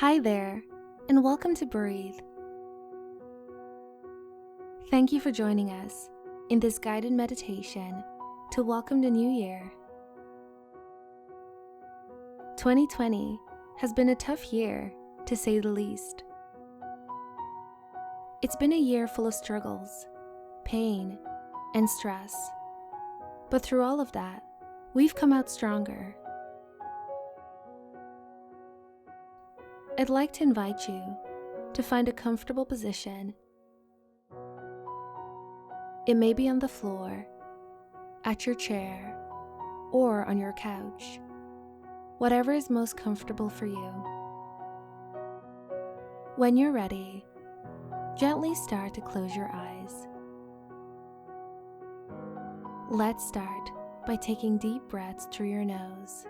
Hi there, and welcome to Breathe. Thank you for joining us in this guided meditation to welcome the new year. 2020 has been a tough year, to say the least. It's been a year full of struggles, pain, and stress. But through all of that, we've come out stronger. I'd like to invite you to find a comfortable position. It may be on the floor, at your chair, or on your couch, whatever is most comfortable for you. When you're ready, gently start to close your eyes. Let's start by taking deep breaths through your nose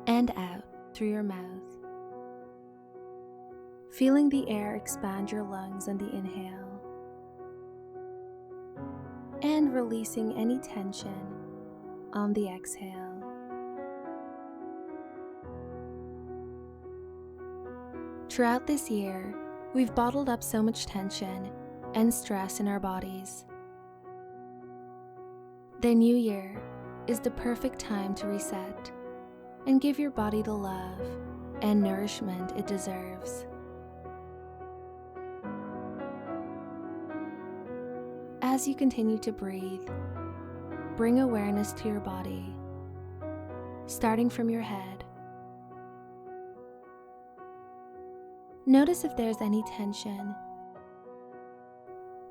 and out through your mouth, feeling the air expand your lungs on the inhale and releasing any tension on the exhale. Throughout this year, we've bottled up so much tension and stress in our bodies. The new year is the perfect time to reset and give your body the love and nourishment it deserves. As you continue to breathe, bring awareness to your body, starting from your head. Notice if there's any tension,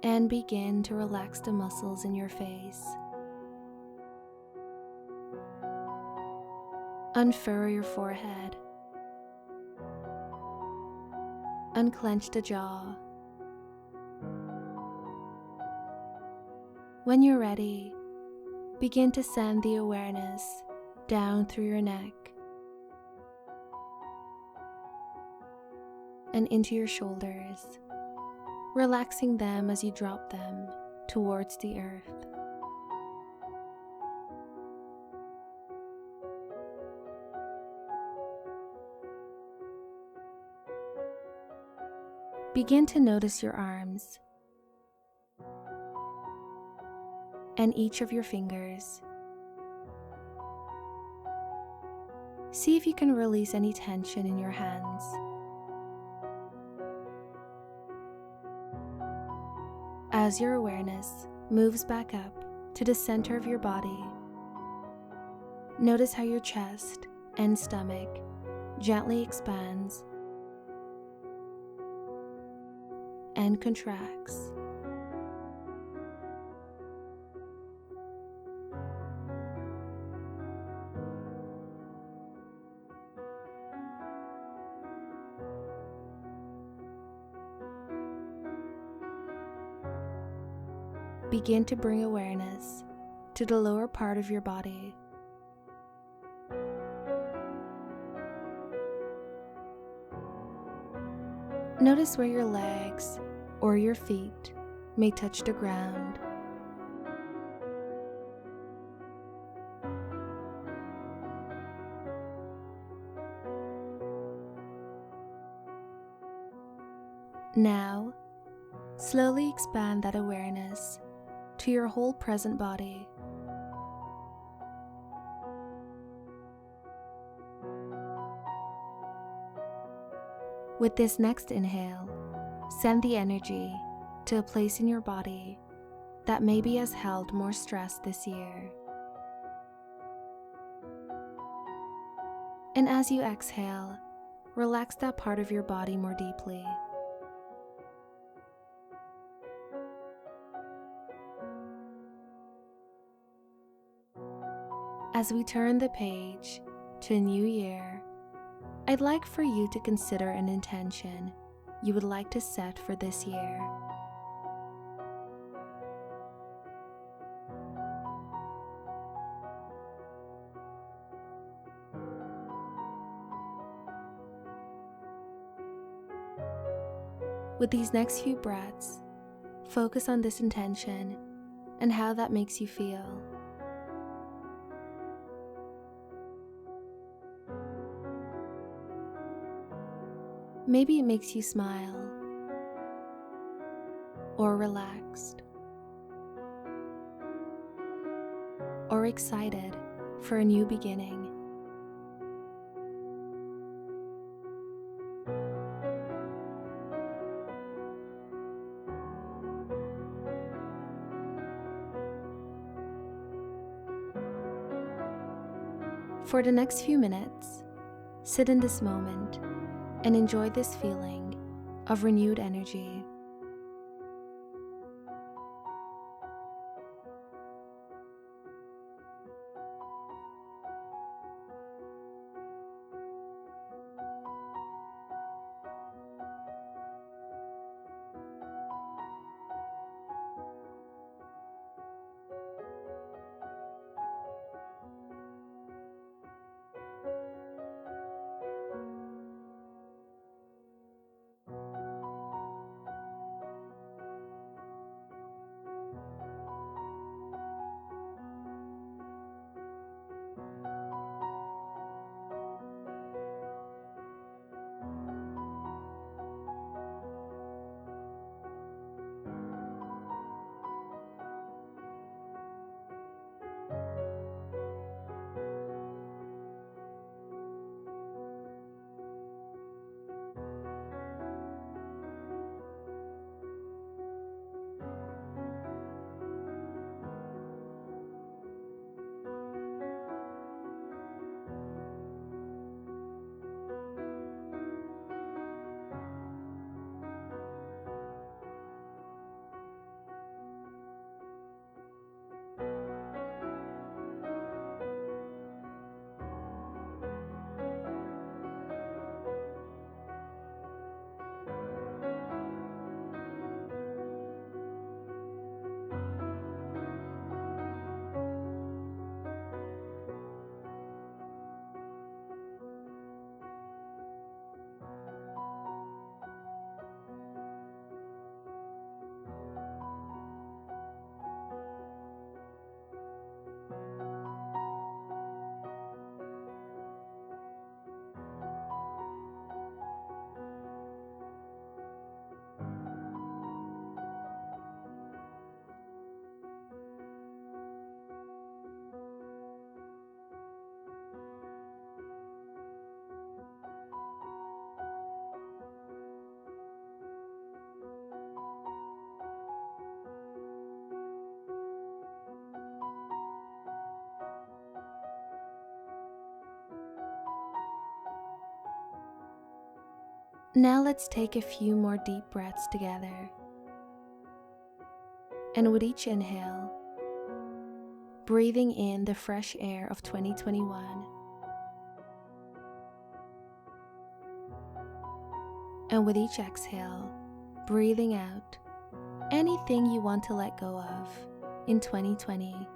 and begin to relax the muscles in your face. Unfurrow your forehead. Unclench the jaw. When you're ready, begin to send the awareness down through your neck and into your shoulders, relaxing them as you drop them towards the earth. Begin to notice your arms and each of your fingers. See if you can release any tension in your hands. As your awareness moves back up to the center of your body, notice how your chest and stomach gently expands and contracts. Begin to bring awareness to the lower part of your body. Notice where your legs or your feet may touch the ground. Now, slowly expand that awareness to your whole present body. With this next inhale, send the energy to a place in your body that maybe has held more stress this year. And as you exhale, relax that part of your body more deeply. As we turn the page to a new year, I'd like for you to consider an intention you would like to set for this year. With these next few breaths, focus on this intention and how that makes you feel. Maybe it makes you smile or relaxed or excited for a new beginning. For the next few minutes, sit in this moment and enjoy this feeling of renewed energy. Now let's take a few more deep breaths together. And with each inhale, breathing in the fresh air of 2021. And with each exhale, breathing out anything you want to let go of in 2020.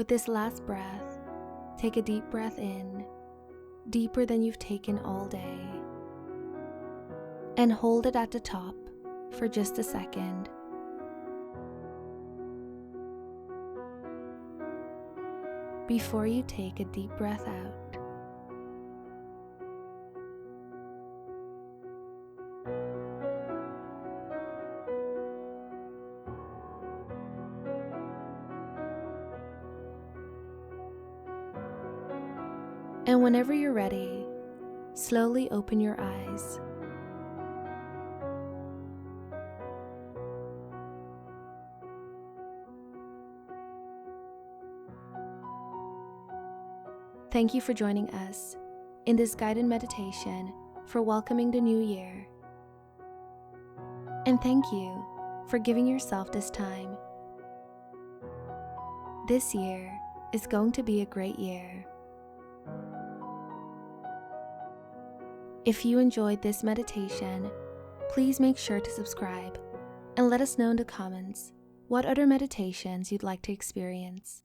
With this last breath, take a deep breath in, deeper than you've taken all day, and hold it at the top for just a second. Before you take a deep breath out. And whenever you're ready, slowly open your eyes. Thank you for joining us in this guided meditation for welcoming the new year. And thank you for giving yourself this time. This year is going to be a great year. If you enjoyed this meditation, please make sure to subscribe and let us know in the comments what other meditations you'd like to experience.